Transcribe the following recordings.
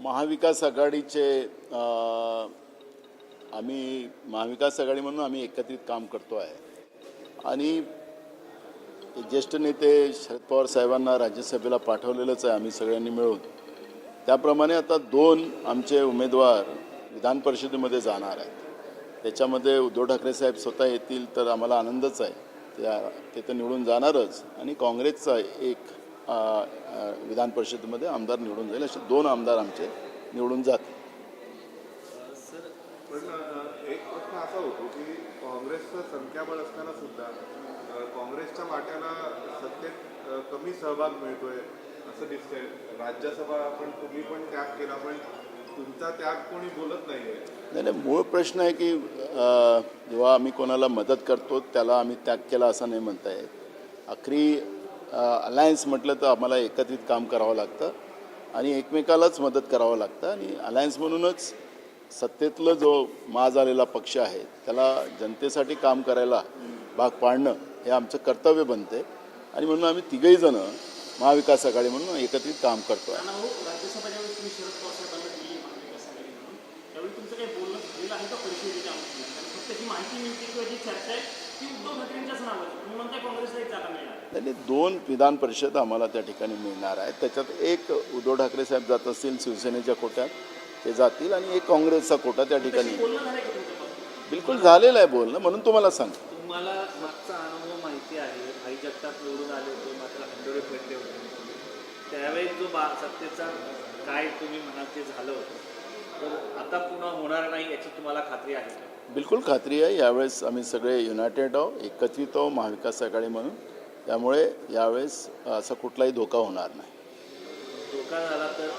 महाविकास आघाडीचे आम्ही महाविकास आघाडी म्हणून आम्ही एकत्रित काम करतो आहे आणि ज्येष्ठ नेते शरद पवार साहेबांना राज्यसभेला पाठवलेलंच आहे आम्ही सगळ्यांनी मिळून. त्याप्रमाणे आता 2 आमचे उमेदवार विधान परिषदेमध्ये जाणार आहेत. त्याच्यामध्ये उद्धव ठाकरे साहेब स्वतः येतील तर आम्हाला आनंदच आहे. ते तर निवडून जाणारच आणि काँग्रेसचा एक विधान परिषदेमध्ये आमदार निवडून जाईल. असे 2 आमदार आमचे निवडून जातील. सर पण एक प्रश्न असा होतो की काँग्रेसचं संख्याबळ असताना सुद्धा काँग्रेसच्या वाट्याला सत्तेत कमी सहभाग मिळतोय असं दिसतंय. राज्यसभा पण तुम्ही पण त्याग केला पण तुमचा त्याग कोणी बोलत नाहीये. नाही, मूळ प्रश्न आहे की जेव्हा आम्ही कोणाला मदत करतो त्याला आम्ही त्याग केला असं नाही म्हणता येत. आखरी अलायन्स म्हटलं तर आम्हाला एकत्रित काम करावं लागतं आणि एकमेकालाच मदत करावं लागतं आणि अलायन्स म्हणूनच सत्तेतलं जो माज आलेला पक्ष आहे त्याला जनतेसाठी काम करायला भाग पाडणं हे आमचं कर्तव्य बनते आणि म्हणून आम्ही तिघही जण महाविकास आघाडी म्हणून एकत्रित काम करतो आहे. नाही, 2 विधान परिषद आम्हाला त्या ठिकाणी मिळणार आहे. त्याच्यात एक उद्धव ठाकरे साहेब जात असतील शिवसेनेच्या कोट्यात ते जातील आणि एक काँग्रेसचा कोटा त्या ठिकाणी. बिलकुल झालेलं आहे बोलणं म्हणून तुम्हाला सांगतो. तुम्हाला मागचा अनुभव माहिती आहे. भाई जगताप निवडून आले होते मात्र हंडोरे फेडले होते. त्यावेळेस जो सत्तेचा काय तुम्ही म्हणाल ते झालं होतं तर आता पुन्हा होणार नाही याची तुम्हाला खात्री आहे का? बिलकुल खात्री आहे. यावेळेस आम्ही सगळे युनायटेड आहोत, एकत्रित आहोत महाविकास आघाडी म्हणून. त्यामुळे यावेळेस असा कुठलाही धोका होणार नाही. धोका झाला तर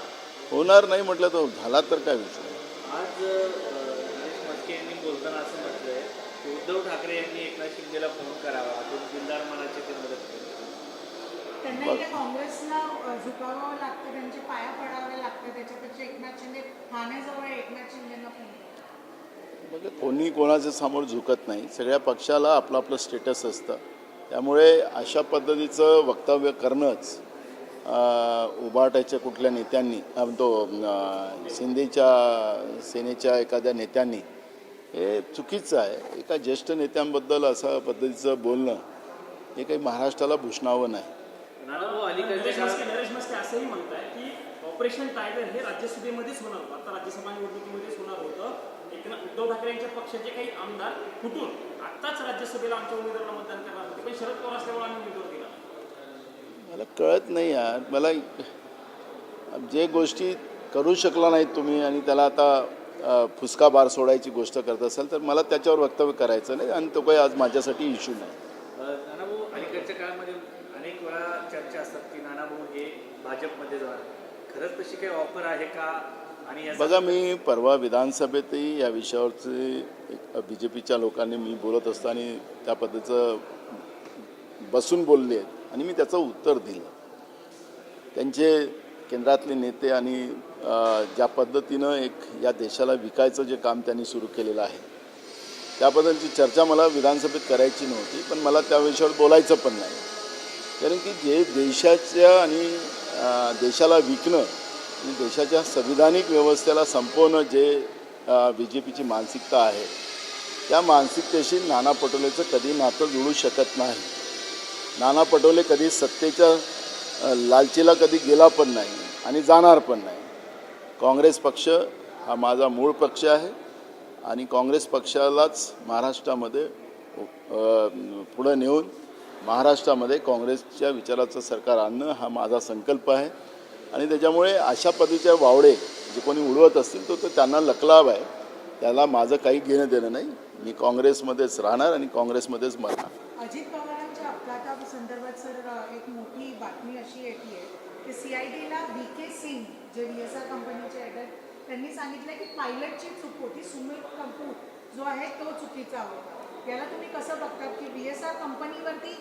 होणार नाही म्हटलं तर झाला तर काय विषय. आज गणेश म्हस्के यांनी बोलताना असं म्हटलंय की उद्धव ठाकरे यांनी एकनाथ शिंदेला फोन करावा तो दिलदार मनाची ते मदत करतात. त्यांना इथे काँग्रेसला झुकावावं लागतं, त्यांचे पाया पडावे लागतं. त्याच्यापेक्षा एकनाथ शिंदे ठाण्याजवळ एकनाथ शिंदेना फोन. म्हणजे कोणी कोणाच्या समोर झुकत नाही. सगळ्या पक्षाला आपलं आपलं स्टेटस असतं. त्यामुळे अशा पद्धतीचं वक्तव्य करणंच उभाटाच्या कुठल्या नेत्यांनी तो शिंदेच्या सेनेच्या एखाद्या नेत्यांनी हे चुकीचं आहे. एका ज्येष्ठ नेत्यांबद्दल अशा पद्धतीचं बोलणं हे काही महाराष्ट्राला भूषणावं नाही. नरेश म्हस्के असंही म्हणताय की ऑपरेशन टायगर हे राज्यसभेमध्येच होणार होतं. आता राज्यसभा निवडणुकीमध्येच होणार होतं. उद्धव ठाकरे यांच्या पक्षाचे काही आमदार फुटून आत्ताच राज्यसभेला आमच्या उमेदवाराला मतदान करणार होते पण शरद पवार असल्यामुळे आम्ही उमेदवार दिला. मला कळत नाही यार. मला जे गोष्टी करू शकला नाहीत तुम्ही आणि त्याला आता फुसका बार सोडायची गोष्ट करत असाल तर मला त्याच्यावर वक्तव्य करायचं नाही आणि तो काही आज माझ्यासाठी इश्यू नाही. नानाभाऊ अलीकडच्या काळामध्ये अनेक वेळा चर्चा असतात की नानाभाऊ हे भाजपमध्ये जाणार. खरंच तशी काही ऑफर आहे का? आणि बघा मी परवा विधानसभेतही या विषयावरचे BJPच्या लोकांनी मी बोलत असताना त्या पद्धतीचं बसून बोलले आहेत आणि मी त्याचं उत्तर दिलं. त्यांचे केंद्रातले नेते आणि ज्या पद्धतीनं एक या देशाला विकायचं जे काम त्यांनी सुरू केलेलं आहे त्याबद्दलची चर्चा मला विधानसभेत करायची नव्हती पण मला त्या विषयावर बोलायचं पण नाही. कारण की जे देशाच्या आणि देशाला विकणं आणि देशाच्या संविधानिक व्यवस्थेला संपवणं जे BJPची मानसिकता आहे त्या मानसिकतेशी नाना पटोलेचं कधी नातं जुळू शकत नाही. नाना पटोले कधी सत्तेच्या लालचीला कधी गेला पण नाही आणि जाणार पण नाही. काँग्रेस पक्ष हा माझा मूळ पक्ष आहे आणि काँग्रेस पक्षालाच महाराष्ट्रामध्ये पुढं नेऊन महाराष्ट्रामध्ये काँग्रेसच्या विचाराचं सरकार आणणं हा माझा संकल्प आहे आणि त्याच्यामुळे अशा पद्धतीचे वावडे जे कोणी उडवत असतील तो त्यांना लकलाभ आहे. त्याला माझं काही घेणं देणं नाही. मी काँग्रेसमध्येच राहणार आणि काँग्रेसमध्येच मरणार. अजित पवारांच्या अपघातासंदर्भात सर एक मोठी बातमी अशी येते की CIDला VK सिंग जे VSR कंपनीचे आहेत त्यांनी सांगितलं की पायलटची चूक होती. सुमित कपूर जो आहे तो चुकीचा होता. याला तुम्ही कसं बघतात की VSR कंपनीवरती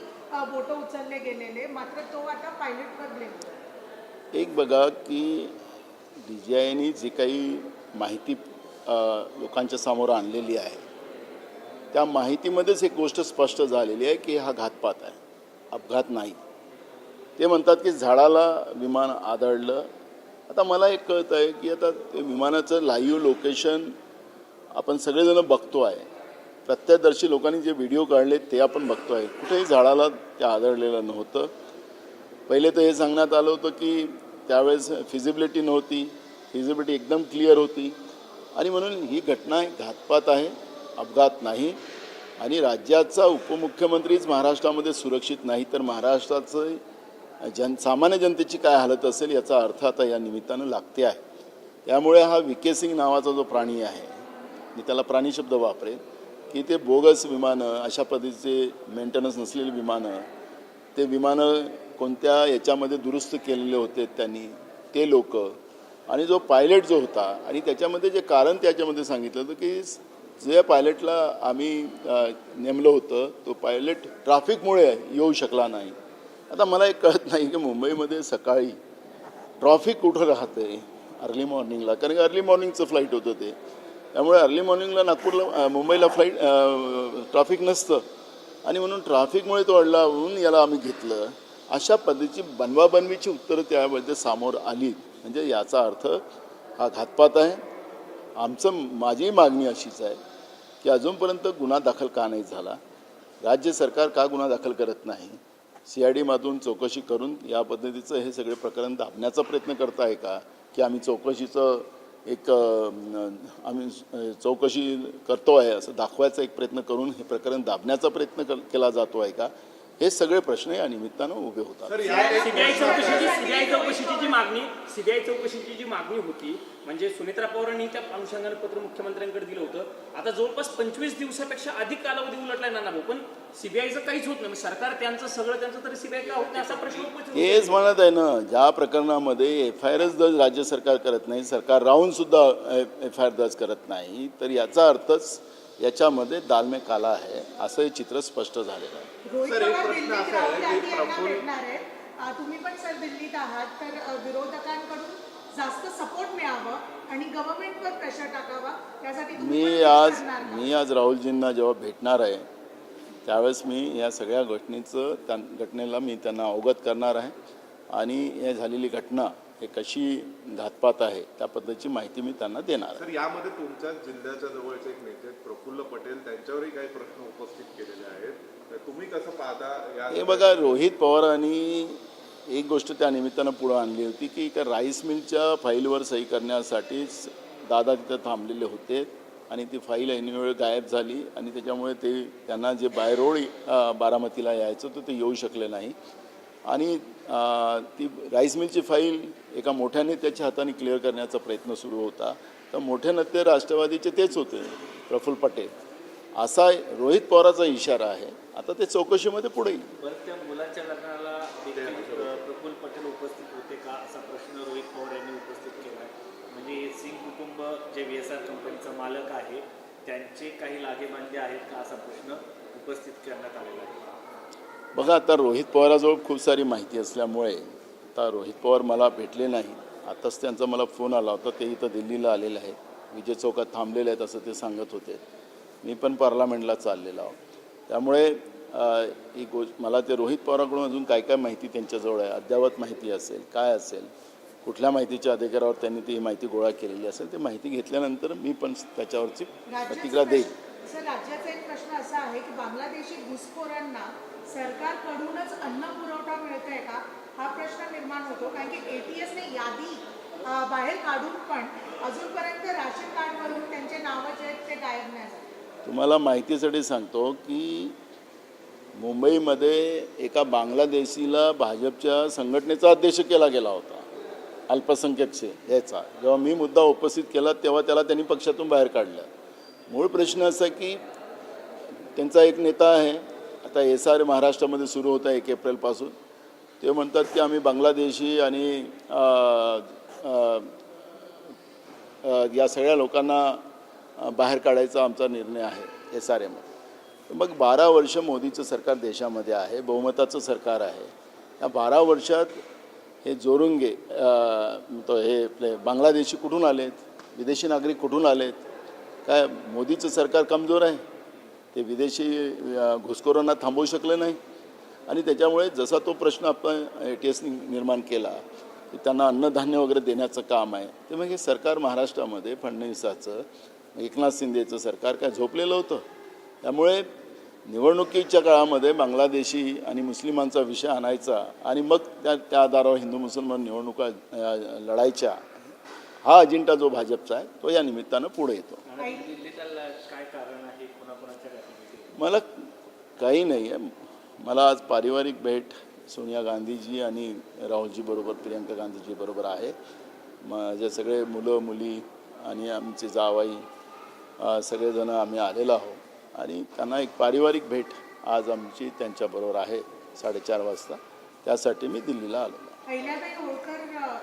बोटं उचलले गेलेले मात्र तो आता पायलटवर ब्लेम करतो. एक बघा की DGIनी जी काही माहिती लोकांच्या समोर आणलेली आहे त्या माहितीमध्येच एक गोष्ट स्पष्ट झालेली आहे की हा घातपात आहे, अपघात नाही. ते म्हणतात की झाडाला विमान आदळलं आता मला एक कळतं आहे की आता ते विमानाचं लाईव्ह लोकेशन आपण सगळेजण बघतो आहे. प्रत्यक्षदर्शी लोकांनी जे व्हिडिओ काढले ते आपण बघतो आहे. कुठेही झाडाला ते आदळलेलं नव्हतं. पहिले तर हे सांगण्यात आलं होतं की त्यावेळेस फिजिबिलिटी नव्हती, फिजिबिलिटी एकदम क्लिअर होती आणि म्हणून ही घटना घातपात आहे, अपघात नाही. आणि राज्याचा उपमुख्यमंत्रीच महाराष्ट्रामध्ये सुरक्षित नाही तर महाराष्ट्राचं सामान्य जनतेची काय हालत असेल याचा अर्थ आता या निमित्तानं लागते आहे. त्यामुळे हा व्ही.के. सिंग नावाचा जो प्राणी आहे, मी त्याला प्राणी शब्द वापरेन, की ते बोगस विमानं, अशा पद्धतीचे मेंटेनन्स नसलेली विमानं, ते विमानं कोणत्या याच्यामध्ये दुरुस्त केलेले होते त्यांनी, ते लोक आणि जो पायलट जो होता आणि त्याच्यामध्ये जे कारण त्याच्यामध्ये सांगितलं होतं की जे पायलटला आम्ही नेमलं होतं तो पायलट ट्रॅफिकमुळे येऊ शकला नाही. आता मला एक कळत नाही की मुंबईमध्ये सकाळी ट्रॉफिक कुठं राहते अर्ली मॉर्निंगला, कारण की अर्ली मॉर्निंगचं फ्लाईट होतं ते, त्यामुळे अर्ली मॉर्निंगला नागपूरला मुंबईला फ्लाईट ट्रॅफिक नसतं आणि म्हणून ट्रॅफिकमुळे तो अडला म्हणून याला आम्ही घेतलं. अशा पद्धतीची बनवाबनवीची उत्तरं त्यामध्ये समोर आली. म्हणजे याचा अर्थ हा घातपात आहे. माझी मागणी अशीच आहे की अजूनपर्यंत गुन्हा दाखल का नाही झाला, राज्य सरकार का गुन्हा दाखल करत नाही, CID चौकशी करून या पद्धतीचं हे सगळे प्रकरण दाबण्याचा प्रयत्न करत आहे का, की आम्ही चौकशीचं एक आम्ही चौकशी करतो आहे असं दाखवायचा एक प्रयत्न करून हे प्रकरण दाबण्याचा प्रयत्न केला जातो आहे का, हे सगळे प्रश्न या निमित्तानं उभे होतात. सीबीआय चौकशीची जी मागणी होती, म्हणजे सुनेत्रा पवारांनी त्या अनुषंगाने पत्र मुख्यमंत्र्यांकडे दिलं होतं. आता जवळपास 25 दिवसापेक्षा अधिक कालावधी उलटलाय नाना भाऊ, पण सीबीआयचं काहीच होत नाही. सरकार त्यांचं तरी सीबीआय का होत नाही असा प्रश्न उपस्थित होतो. हेच म्हणत आहे ना, ज्या प्रकरणामध्ये FIRच दर्ज राज्य सरकार करत नाही, सरकार राहून सुद्धा FIR दर्ज करत नाही, तर याचा अर्थच याच्यामध्ये दालमे काला आहे असं हे चित्र स्पष्ट झालेलं आहे. रोहित सर, एक पवार प्रश्न दिल्लीत असा आहे राहुल की गांधी यांना प्रफुल्ल- भेटणार आहेत. तुम्ही पण सर दिल्लीत आहात, तर विरोधकांकडून जास्त सपोर्ट मिळावं आणि गव्हर्नमेंटवर प्रेशर टाकावा यासाठी तुम्ही पण तेच करणार का? मी आज राहुलजींना जेव्हा भेटणार आहे त्यावेळेस मी या सगळ्या घटनेला मी त्यांना अवगत करणार आहे आणि हे झालेली घटना हे कशी घातपात आहे त्या पद्धतीची माहिती मी त्यांना देणार आहे. सर, यामध्ये तुमच्याच जिल्ह्याच्या जवळचे एक नेते प्रफुल्ल पटेल, त्यांच्यावरही काही प्रश्न उपस्थित केलेले आहेत. तर तुम्ही कसं पाहता या? हे बघा, रोहित पवारांनी एक गोष्ट त्या निमित्तानं पुढं आणली होती की एका राईस मिलच्या फाईलवर सही करण्यासाठीच दादा तिथं थांबलेले होते आणि ती फाईल ऐनवेळ गायब झाली आणि त्याच्यामुळे त्यांना जे बाय रोड बारामतीला यायचं तर ते येऊ शकले नाही आणि ती राईस मिलची फाईल एका मोठ्या नेत्याच्या हाताने क्लिअर करण्याचा प्रयत्न सुरू होता. तर मोठे नेते राष्ट्रवादीचे तेच होते, प्रफुल्ल पटेल. असा रोहित पवाराचा इशारा आहे. आता ते चौकशीमध्ये पुढे येईल. बरं, त्या मुलाच्या लग्नाला देखील प्रफुल्ल पटेल उपस्थित होते का असा प्रश्न रोहित पवार यांनी उपस्थित केला आहे. म्हणजे सिंग कुटुंब जे VSR कंपनीचा मालक आहे त्यांचे काही लागेबांधे आहेत का असा प्रश्न उपस्थित करण्यात आलेला आहे. बघा, आता रोहित पवाराजवळ खूप सारी माहिती असल्यामुळे आता रोहित पवार मला भेटले नाही. आताच त्यांचा मला फोन आला होता, ते इथं दिल्लीला आलेले आहेत, विजय चौकात थांबलेले आहेत असं ते सांगत होते. मी पण पार्लमेंटला चाललेलो आहोत. त्यामुळे ही मला ते रोहित पवारांकडून अजून काय काय माहिती त्यांच्याजवळ आहे, अद्ययावत माहिती असेल, काय असेल, कुठल्या माहितीच्या अधिकारावर त्यांनी ती माहिती गोळा केलेली असेल, ती माहिती घेतल्यानंतर मी पण त्याच्यावरची प्रतिक्रिया देईल. सर, राज्याचा एक प्रश्न असा आहे की बांगलादेशी घुसखोरांना सरकारकडूनच अन्न पुरवठा मिळतोय का हा प्रश्न निर्माण होतो, कारण की ATSने यादी बाहेर काढून पण अजूनपर्यंत राशन कार्डवरून त्यांचे नावं जे आहेत ते गायब नाही झाले. तुम्हाला माहितीसाठी सांगतो की मुंबईमध्ये एका बांगलादेशीला भाजपच्या संघटनेचा अध्यक्ष केला गेला होता, अल्पसंख्याक याचा. जेव्हा मी मुद्दा उपस्थित केला तेव्हा त्याला त्यांनी पक्षातून बाहेर काढलं. मूळ प्रश्न असा की त्यांचा एक नेता आहे, आता SR महाराष्ट्रामध्ये सुरू होता 1 एप्रिलपासून. ते म्हणतात की आम्ही बांगलादेशी आणि या सगळ्या लोकांना बाहेर काढायचा आमचा निर्णय आहे SRM. मग 12 वर्ष मोदीचं सरकार देशामध्ये आहे, बहुमताचं सरकार आहे. या 12 वर्षात हे जोरुंगे हे आपले बांगलादेशी कुठून आलेत, विदेशी नागरिक कुठून आलेत, काय मोदीचं सरकार कमजोर आहे, ते विदेशी घुसखोरांना थांबवू शकले नाही. आणि त्याच्यामुळे जसा तो प्रश्न आपण ATSने निर्माण केला की त्यांना अन्नधान्य वगैरे देण्याचं काम आहे. ते मग हे सरकार महाराष्ट्रामध्ये फडणवीसाचं, एकनाथ शिंदेचं सरकार काय झोपलेलं होतं. त्यामुळे निवडणुकीच्या काळामध्ये बांगलादेशी आणि मुस्लिमांचा विषय आणायचा आणि मग त्या आधारावर हिंदू मुसलमान निवडणुका लढायच्या, हा अजेंडा जो भाजपचा आहे तो या निमित्तानं पुढे येतो. आणि दिल्लीत काय कारण आहे, कोणाकोणाच्या गाठीभेटी? मला काही नाही आहे. मला आज पारिवारिक भेट सोनिया गांधीजी आणि राहुलजी बरोबर, प्रियंका गांधीजी बरोबर आहे. माझे सगळे मुलं मुली आणि आमचे जावाई सगळेजण आम्ही आलेलो आहोत आणि त्यांना एक पारिवारिक भेट आज आमची त्यांच्याबरोबर आहे 4:30 वाजता. त्यासाठी मी दिल्लीला आलेलो आहे. अहिल्याबाई होळकर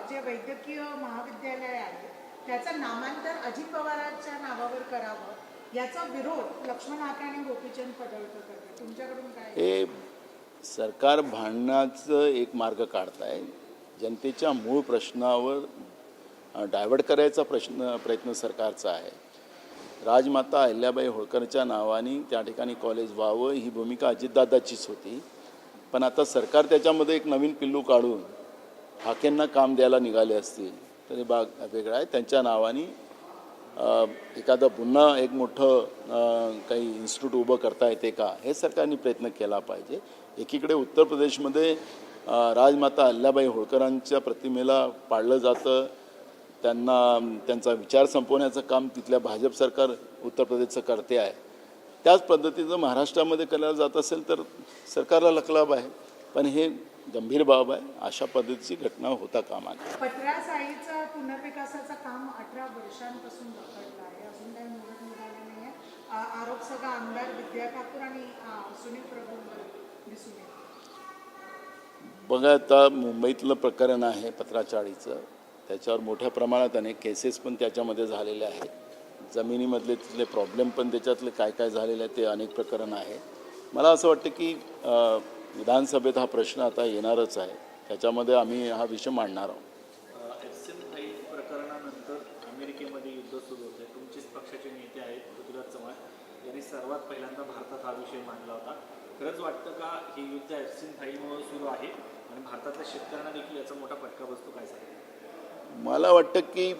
जे वैद्यकीय महाविद्यालय आहे त्याचं नामांतर अजित पवारांच्या नावावर करावं याचा विरोध लक्ष्मण हाके आणि गोपीचंद पडळकर करतात. तुमच्याकडून काय? हे सरकार भांडण्याचं एक मार्ग काढत आहे. जनतेच्या मूळ प्रश्नावर डायव्हर्ट करायचा प्रयत्न सरकारचा आहे. राजमाता अहिल्याबाई होळकरच्या नावाने त्या ठिकाणी कॉलेज व्हावं ही भूमिका अजितदादाचीच होती. पण आता सरकार त्याच्यामध्ये एक नवीन पिल्लू काढून हाकेंना काम द्यायला निघाले असतील तरी वेगळा आहे. त्यांच्या नावाने एखादं पुन्हा एक मोठं काही इन्स्टिट्यूट उभं करता येते का, हे सरकारने प्रयत्न केला पाहिजे. एकीकडे उत्तर प्रदेशमध्ये राजमाता अहिल्याबाई होळकरांच्या प्रतिमेला पाडलं जातं, त्यांचा विचार संपवण्याचं काम तिथल्या भाजप सरकार उत्तर प्रदेशचं करते आहे. त्याच पद्धतीचं महाराष्ट्रामध्ये केलं जात असेल तर सरकारला लकलाभ आहे. पण हे गंभीर बाब आहे. अशा पद्धतीची घटना होता कामा नये. पत्र्या साईचं पुनर्विकासाचं काम 18 वर्षांपासून रखडलं आहे. अजून काही मुदत निघाली नाही आहे. आरोप सगळा आमदार विद्या ठाकूर आणि सुनील प्रभूंवर दिसून येतो. बघा, आता मुंबईतलं प्रकरण आहे पत्राचाळीचं, त्याच्यावर मोठ्या प्रमाणात अनेक केसेस पण त्याच्यामध्ये झालेले आहेत. जमिनीमधले तिथले प्रॉब्लेम पण त्याच्यातले काय काय झालेले आहे ते अनेक प्रकरण आहे. मला असं वाटतं की विधानसभेत हा प्रश्न आता येणारच आहे. त्याच्यामध्ये आम्ही हा विषय मांडणार आहोत. एप्सिन फाईल प्रकरणानंतर अमेरिकेमध्ये युद्ध सुरू होते. तुमचेच पक्षाचे नेते आहेत पृथ्वीराज चव्हाण यांनी सर्वात पहिल्यांदा भारतात हा विषय मांडला होता. खरंच वाटतं का हे युद्ध एप्सिन फाईलमुळे सुरू आहे आणि भारतातल्या शेतकऱ्यांना देखील याचा मोठा फटका बसतो? काय सांगेल? मला वाटतं की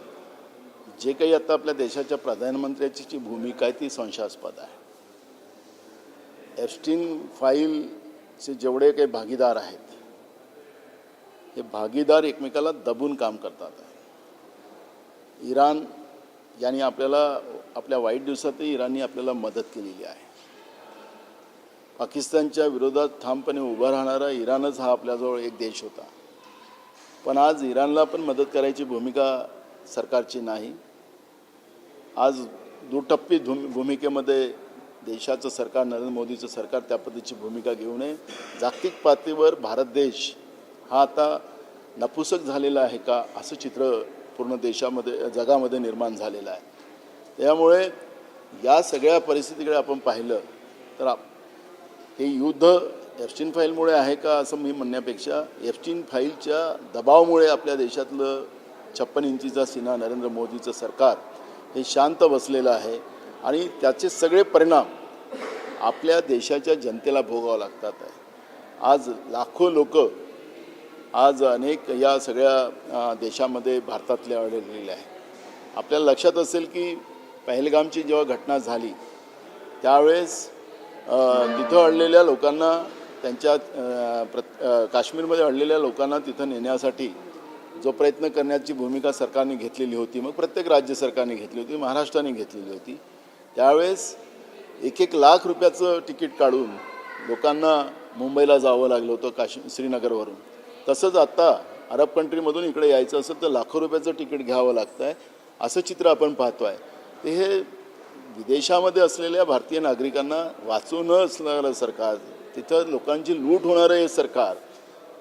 जे काही आता आपल्या देशाच्या प्रधानमंत्र्याची जी भूमिका आहे ती संशयास्पद आहे. एप्स्टीन फाईलचे जेवढे काही भागीदार आहेत हे भागीदार एकमेकाला दबून काम करतात. इराण यांनी आपल्या वाईट दिवसातही इराणनी आपल्याला मदत केलेली आहे. पाकिस्तानच्या विरोधात ठामपणे उभा राहणारा इराणच हा आपल्याजवळ एक देश होता. पण आज इराणला पण मदत करायची भूमिका सरकारची नाही. आज दुटप्पी भूमिकेमध्ये देशाचं सरकार, नरेंद्र मोदीचं सरकार त्या पद्धतीची भूमिका घेऊ नये. जागतिक पातळीवर भारत देश हा आता नपुसक झालेला आहे का असं चित्र पूर्ण देशामध्ये, जगामध्ये निर्माण झालेलं आहे. त्यामुळे या सगळ्या परिस्थितीकडे आपण पाहिलं तर हे युद्ध एप्स्टीन फाईलमुळे आहे का असं मी म्हणण्यापेक्षा एप्स्टीन फाईलच्या दबावामुळे आपल्या देशातलं 56 इंचीचा सीना नरेंद्र मोदीचं सरकार हे शांत बसलेलं आहे आणि त्याचे सगळे परिणाम आपल्या देशाच्या जनतेला भोगावं लागतात आहे. आज लाखो लोक आज अनेक या सगळ्या देशामध्ये भारतातले अडकलेले आहे. आपल्याला लक्षात असेल की पहलगामची जेव्हा घटना झाली त्यावेळेस तिथं अडलेल्या लोकांना त्यांच्या काश्मीरमध्ये अडलेल्या लोकांना तिथं नेण्यासाठी जो प्रयत्न करण्याची भूमिका सरकारने घेतलेली होती, मग प्रत्येक राज्य सरकारने घेतली होती, महाराष्ट्राने घेतलेली होती. त्यावेळेस 1-1 लाख रुपयाचं तिकीट काढून लोकांना मुंबईला जावं लागलं होतं श्रीनगरवरून. तसंच आता अरब कंट्रीमधून इकडे यायचं असेल तर लाखो रुपयाचं तिकीट घ्यावं लागतं आहे. असं चित्र आपण पाहतो आहे. ते हे विदेशामध्ये असलेल्या भारतीय नागरिकांना वाचवून असणारं सरकार, तिथं लोकांची लूट होणारं हे सरकार,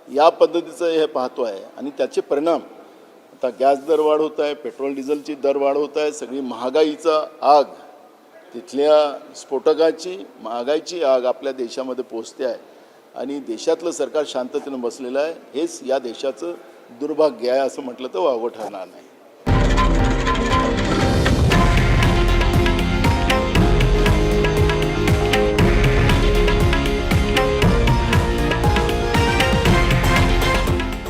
या पद्धतीचं हे पाहतो आहे. आणि त्याचे परिणाम आता गॅस दरवाढ होत आहे, पेट्रोल डिझेलची दरवाढ होत आहे, सगळी महागाईचा आग, तिथल्या स्फोटकाची महागाईची आग आपल्या देशामध्ये पोचते आहे आणि देशातलं सरकार शांततेनं बसलेलं आहे. हेच या देशाचं दुर्भाग्य आहे असं म्हटलं तर वावगं ठरणार नाही.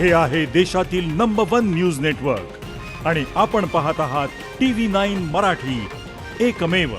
हे आहे देशातील नंबर 1 न्यूज नेटवर्क आणि आपण पाहत आहात TV9 मराठी, एकमेव.